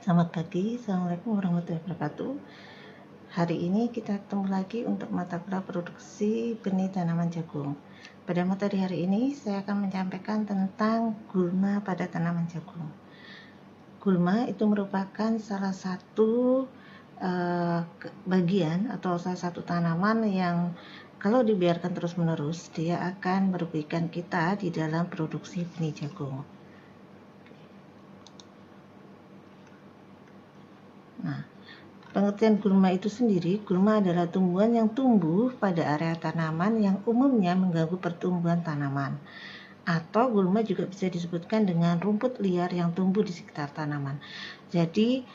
Selamat pagi, Assalamualaikum warahmatullahi wabarakatuh. Hari ini kita ketemu lagi untuk mata kuliah produksi benih tanaman jagung. Pada materi hari ini saya akan menyampaikan tentang gulma pada tanaman jagung. Gulma itu merupakan salah satu bagian atau salah satu tanaman yang kalau dibiarkan terus-menerus dia akan merugikan kita di dalam produksi benih jagung. Nah, pengertian gulma itu sendiri, gulma adalah tumbuhan yang tumbuh pada area tanaman yang umumnya mengganggu pertumbuhan tanaman. Atau gulma juga bisa disebutkan dengan rumput liar yang tumbuh di sekitar tanaman. Jadi,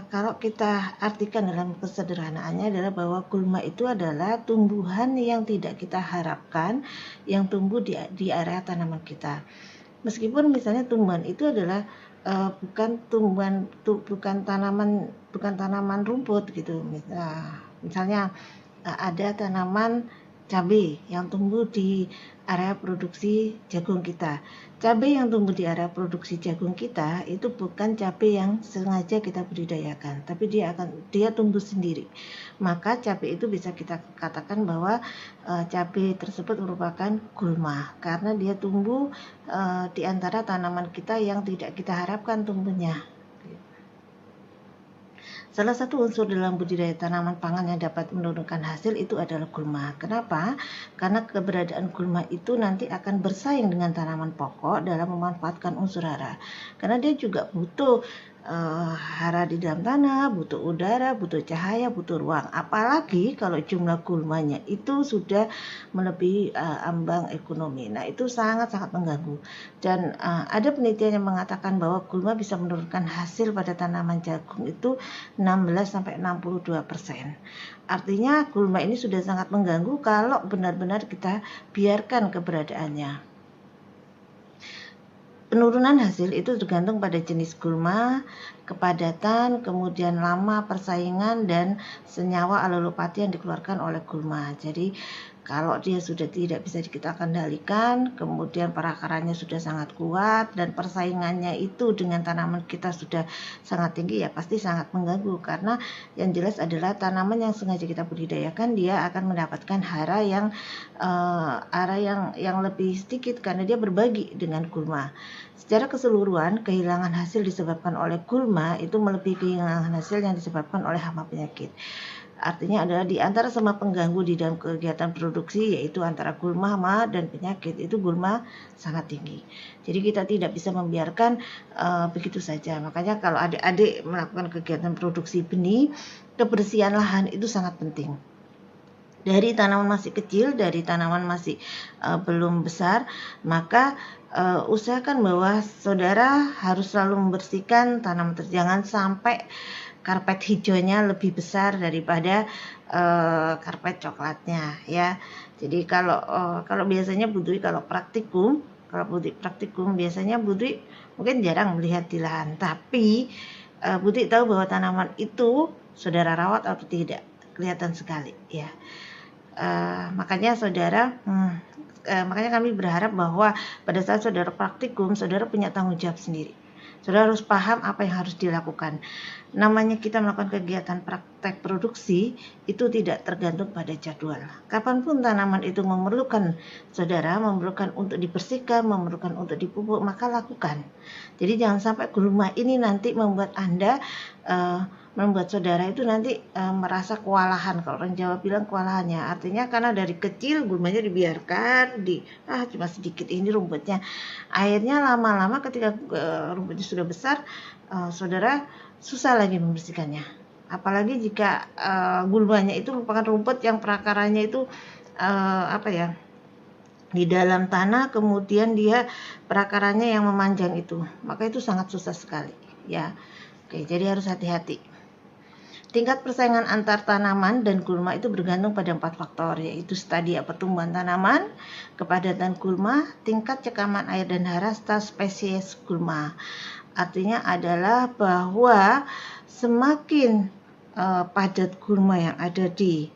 kalau kita artikan dalam kesederhanaannya adalah bahwa gulma itu adalah tumbuhan yang tidak kita harapkan yang tumbuh di area tanaman kita. Meskipun misalnya tumbuhan itu adalah bukan tanaman rumput gitu. Misalnya ada tanaman cabai yang tumbuh di area produksi jagung kita. Cabai yang tumbuh di area produksi jagung kita itu bukan cabai yang sengaja kita budidayakan, tapi dia tumbuh sendiri. Maka cabai itu bisa kita katakan bahwa cabai tersebut merupakan gulma karena dia tumbuh di antara tanaman kita yang tidak kita harapkan tumbuhnya. Salah satu unsur dalam budidaya tanaman pangan yang dapat menurunkan hasil itu adalah gulma. Kenapa? Karena keberadaan gulma itu nanti akan bersaing dengan tanaman pokok dalam memanfaatkan unsur hara. Karena dia juga butuh hara di dalam tanah, butuh udara, butuh cahaya, butuh ruang. Apalagi kalau jumlah gulmanya itu sudah melebihi ambang ekonomi. Nah, itu sangat-sangat mengganggu. Dan ada penelitian yang mengatakan bahwa gulma bisa menurunkan hasil pada tanaman jagung itu 16-62%. Artinya gulma ini sudah sangat mengganggu kalau benar-benar kita biarkan keberadaannya. Penurunan hasil itu tergantung pada jenis gulma, kepadatan, kemudian lama persaingan, dan senyawa alulopati yang dikeluarkan oleh gulma. Jadi kalau dia sudah tidak bisa kita kendalikan, kemudian perakarannya sudah sangat kuat, dan persaingannya itu dengan tanaman kita sudah sangat tinggi, ya pasti sangat mengganggu. Karena yang jelas adalah tanaman yang sengaja kita budidayakan, dia akan mendapatkan hara yang lebih sedikit karena dia berbagi dengan gulma. Secara keseluruhan, kehilangan hasil disebabkan oleh gulma itu melebihi kehilangan hasil yang disebabkan oleh hama penyakit. Artinya adalah di antara semua pengganggu di dalam kegiatan produksi, yaitu antara gulma, hama, dan penyakit, itu gulma sangat tinggi. Jadi kita tidak bisa membiarkan begitu saja. Makanya kalau adik-adik melakukan kegiatan produksi benih, kebersihan lahan itu sangat penting. Dari tanaman masih kecil, dari tanaman masih belum besar, maka usahakan bahwa saudara harus selalu membersihkan tanaman tersebut. Jangan sampai karpet hijaunya lebih besar daripada karpet coklatnya, ya. Jadi kalau biasanya Budwi kalau praktikum biasanya Budwi mungkin jarang melihat di lahan, tapi Budwi tahu bahwa tanaman itu saudara rawat atau tidak, kelihatan sekali, ya. Makanya kami berharap bahwa pada saat saudara praktikum, saudara punya tanggung jawab sendiri. Saudara harus paham apa yang harus dilakukan. Namanya kita melakukan kegiatan praktek produksi itu tidak tergantung pada jadwal. Kapanpun tanaman itu memerlukan untuk dibersihkan, memerlukan untuk dipupuk, maka lakukan. Jadi jangan sampai gulma ini nanti membuat membuat saudara itu nanti merasa kewalahan. Kalau orang Jawa bilang kewalahannya, artinya karena dari kecil gulmanya dibiarkan cuma sedikit ini rumputnya. Akhirnya lama-lama ketika rumputnya sudah besar, saudara susah lagi membersihkannya. Apalagi jika gulmanya itu merupakan rumput yang perakarannya itu di dalam tanah, kemudian dia perakarannya yang memanjang itu, maka itu sangat susah sekali, ya. Oke, jadi harus hati-hati. Tingkat persaingan antar tanaman dan gulma itu bergantung pada 4 faktor, yaitu stadia pertumbuhan tanaman, kepadatan gulma, tingkat cekaman air dan hara, serta spesies gulma. Artinya adalah bahwa semakin padat gulma yang ada di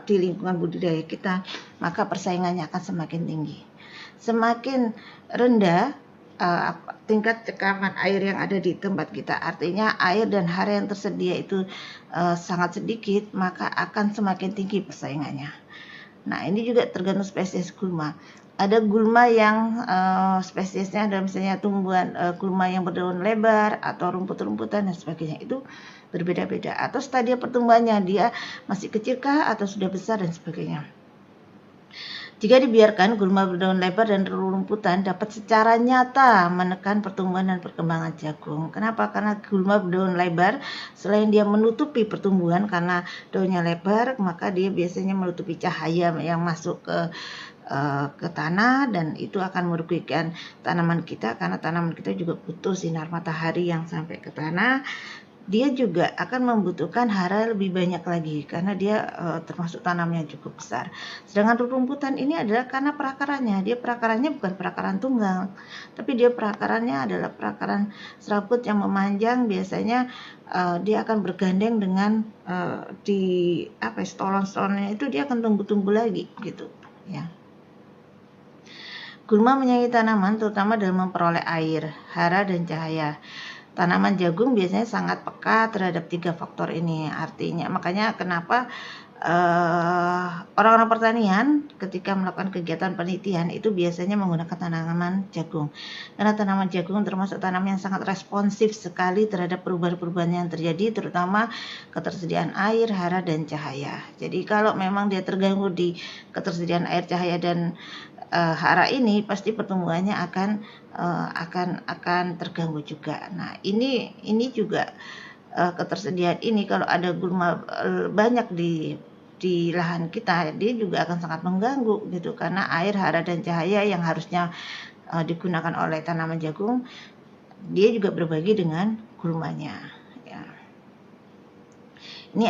lingkungan budidaya kita, maka persaingannya akan semakin tinggi. Semakin rendah tingkat cekaman air yang ada di tempat kita. Artinya air dan hara yang tersedia itu sangat sedikit, maka akan semakin tinggi persaingannya. Nah, ini juga tergantung spesies gulma. Ada gulma yang spesiesnya ada misalnya tumbuhan gulma yang berdaun lebar atau rumput-rumputan dan sebagainya. Itu berbeda-beda. Atau stadia pertumbuhannya, dia masih kecilkah atau sudah besar dan sebagainya. Jika dibiarkan, gulma berdaun lebar dan rerumputan dapat secara nyata menekan pertumbuhan dan perkembangan jagung. Kenapa? Karena gulma berdaun lebar, selain dia menutupi pertumbuhan karena daunnya lebar, maka dia biasanya menutupi cahaya yang masuk ke tanah, dan itu akan merugikan tanaman kita karena tanaman kita juga butuh sinar matahari yang sampai ke tanah. Dia juga akan membutuhkan hara lebih banyak lagi karena dia termasuk tanam yang cukup besar. Sedangkan rerumputan ini adalah karena perakarannya. Dia perakarannya bukan perakaran tunggal, tapi dia perakarannya adalah perakaran serabut yang memanjang. Biasanya dia akan bergandeng dengan stolon-stolonnya itu dia akan tumbuh-tumbuh lagi gitu ya. Gulma menyayangi tanaman terutama dalam memperoleh air, hara, dan cahaya. Tanaman jagung biasanya sangat peka terhadap 3 faktor ini. Artinya, makanya kenapa orang-orang pertanian ketika melakukan kegiatan penelitian itu biasanya menggunakan tanaman jagung. Karena tanaman jagung termasuk tanaman yang sangat responsif sekali terhadap perubahan-perubahan yang terjadi, terutama ketersediaan air, hara, dan cahaya. Jadi kalau memang dia terganggu di ketersediaan air, cahaya, dan hara ini, pasti pertumbuhannya akan terganggu juga. Nah, ini juga ketersediaan ini kalau ada gulma banyak di lahan kita, dia juga akan sangat mengganggu gitu, karena air, hara, dan cahaya yang harusnya digunakan oleh tanaman jagung, dia juga berbagi dengan gulmanya ya. Ini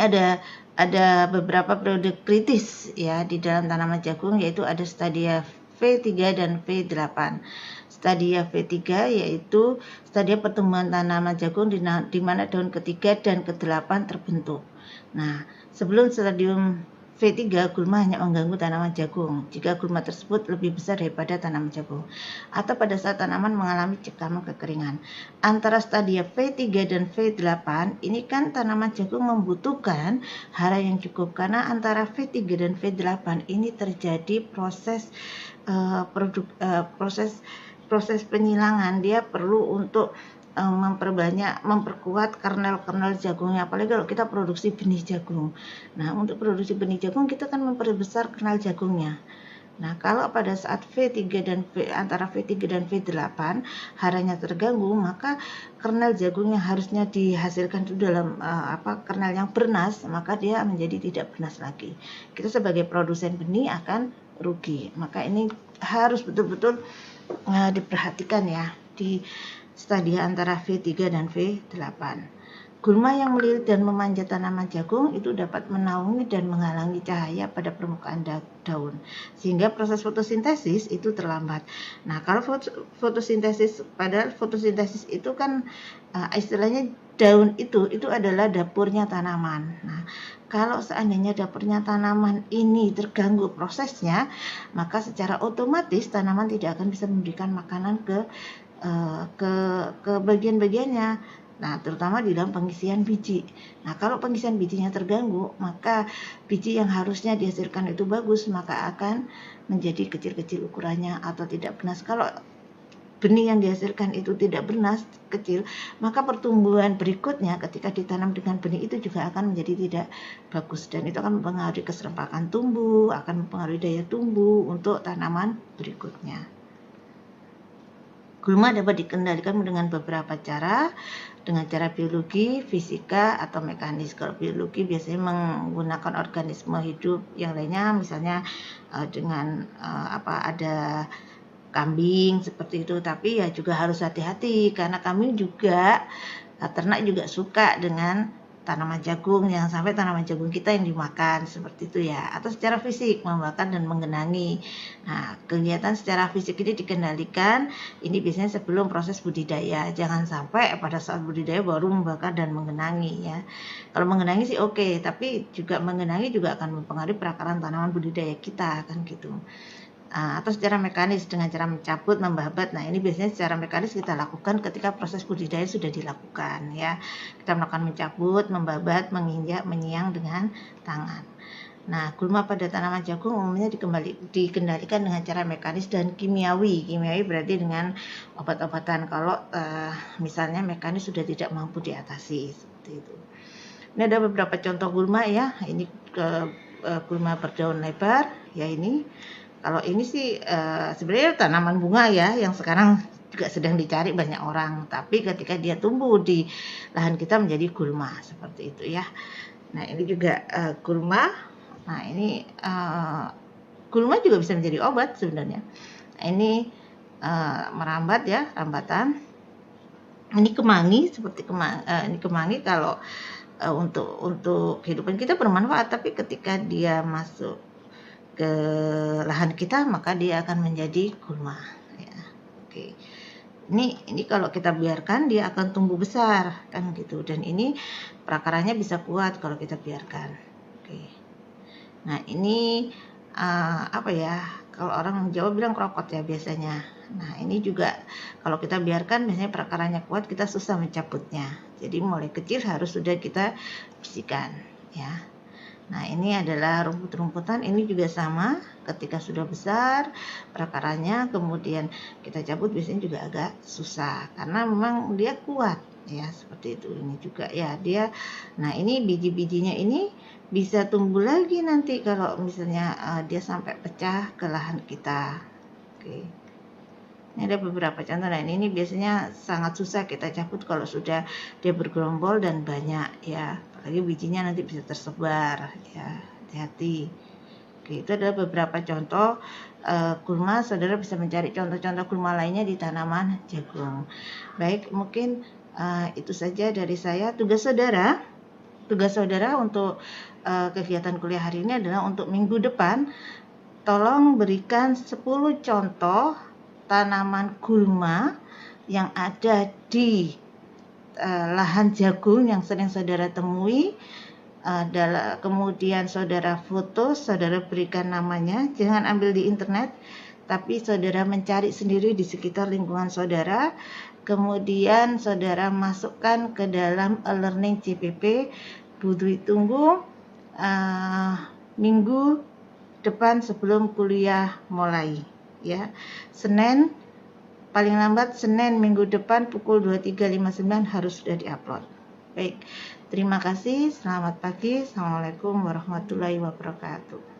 ada beberapa periode kritis ya di dalam tanaman jagung, yaitu ada stadia V3 dan V8. Stadia V3 yaitu stadia pertumbuhan tanaman jagung di mana daun ketiga dan ke-8 terbentuk. Nah, sebelum stadium V3, gulma hanya mengganggu tanaman jagung jika gulma tersebut lebih besar daripada tanaman jagung, atau pada saat tanaman mengalami cekaman kekeringan. Antara stadia V3 dan V8 ini kan tanaman jagung membutuhkan hara yang cukup, karena antara V3 dan V8 ini terjadi proses proses penyilangan. Dia perlu untuk memperkuat kernel-kernel jagungnya, apalagi kalau kita produksi benih jagung. Nah, untuk produksi benih jagung kita kan memperbesar kernel jagungnya. Nah, kalau pada saat antara V3 dan V8 haranya terganggu, maka kernel jagung yang harusnya dihasilkan itu dalam kernel yang bernas, maka dia menjadi tidak bernas lagi. Kita sebagai produsen benih akan rugi. Maka ini harus betul-betul diperhatikan ya di stadia antara V3 dan V8. Gulma yang melilit dan memanjat tanaman jagung itu dapat menaungi dan menghalangi cahaya pada permukaan daun, sehingga proses fotosintesis itu terlambat. Nah, kalau fotosintesis itu kan istilahnya daun itu adalah dapurnya tanaman. Nah, kalau seandainya dapurnya tanaman ini terganggu prosesnya, maka secara otomatis tanaman tidak akan bisa memberikan makanan ke bagian-bagiannya. Nah, terutama di dalam pengisian biji. Nah, kalau pengisian bijinya terganggu, maka biji yang harusnya dihasilkan itu bagus, maka akan menjadi kecil-kecil ukurannya atau tidak bernas. Kalau benih yang dihasilkan itu tidak bernas, kecil, maka pertumbuhan berikutnya ketika ditanam dengan benih itu juga akan menjadi tidak bagus, dan itu akan mempengaruhi keserempakan tumbuh, akan mempengaruhi daya tumbuh untuk tanaman berikutnya. Gulma dapat dikendalikan dengan beberapa cara, dengan cara biologi, fisika, atau mekanis. Kalau biologi biasanya menggunakan organisme hidup yang lainnya, misalnya dengan ada kambing seperti itu. Tapi ya juga harus hati-hati, karena kambing juga, ternak juga suka dengan tanaman jagung, yang sampai tanaman jagung kita yang dimakan seperti itu ya. Atau secara fisik membakar dan menggenangi. Nah, kegiatan secara fisik ini dikendalikan ini biasanya sebelum proses budidaya. Jangan sampai pada saat budidaya baru membakar dan menggenangi ya. Kalau menggenangi sih oke, tapi juga menggenangi juga akan mempengaruhi perakaran tanaman budidaya kita kan gitu. atau secara mekanis dengan cara mencabut, membabat. Nah, ini biasanya secara mekanis kita lakukan ketika proses budidaya sudah dilakukan ya. Kita melakukan mencabut, membabat, menginjak, menyiang dengan tangan. Nah, gulma pada tanaman jagung umumnya dikendalikan dengan cara mekanis dan kimiawi. Kimiawi berarti dengan obat-obatan. Kalau misalnya mekanis sudah tidak mampu diatasi seperti itu. Ini ada beberapa contoh gulma ya. Ini gulma berdaun lebar ya ini. Kalau ini sih sebenarnya tanaman bunga ya yang sekarang juga sedang dicari banyak orang. Tapi ketika dia tumbuh di lahan kita menjadi gulma seperti itu ya. Nah, ini juga gulma. Nah, ini gulma juga bisa menjadi obat sebenarnya. Nah, ini merambat ya, rambatan. Ini kemangi seperti ini kemangi kalau untuk kehidupan kita bermanfaat, tapi ketika dia masuk ke lahan kita maka dia akan menjadi gulma ya. Oke. Ini kalau kita biarkan dia akan tumbuh besar kan gitu, dan ini prakaranya bisa kuat kalau kita biarkan. Oke. Nah, ini apa ya? Kalau orang Jawa bilang krokot ya biasanya. Nah, ini juga kalau kita biarkan biasanya prakaranya kuat, kita susah mencabutnya. Jadi mulai kecil harus sudah kita bersihkan ya. Nah, ini adalah rumput-rumputan, ini juga sama, ketika sudah besar prakaranya kemudian kita cabut biasanya juga agak susah karena memang dia kuat ya, seperti itu. Ini juga ya dia. Nah, ini biji-bijinya ini bisa tumbuh lagi nanti kalau misalnya dia sampai pecah ke lahan kita. Oke. Ini ada beberapa contoh. Nah, ini biasanya sangat susah kita cabut kalau sudah dia bergerombol dan banyak ya. Apalagi bijinya nanti bisa tersebar ya. Hati-hati. Oke, itu adalah beberapa contoh gulma. Saudara bisa mencari contoh-contoh gulma lainnya di tanaman jagung. Baik, mungkin itu saja dari saya. Tugas saudara untuk kegiatan kuliah hari ini adalah untuk minggu depan tolong berikan 10 contoh tanaman gulma yang ada di lahan jagung yang sering saudara temui. Kemudian saudara foto, saudara berikan namanya, jangan ambil di internet, tapi saudara mencari sendiri di sekitar lingkungan saudara. Kemudian saudara masukkan ke dalam e-learning CPP. Budi tunggu minggu depan sebelum kuliah mulai ya. Senin, paling lambat Senin minggu depan pukul 23.59 harus sudah diupload. Baik, terima kasih, selamat pagi, assalamualaikum warahmatullahi wabarakatuh.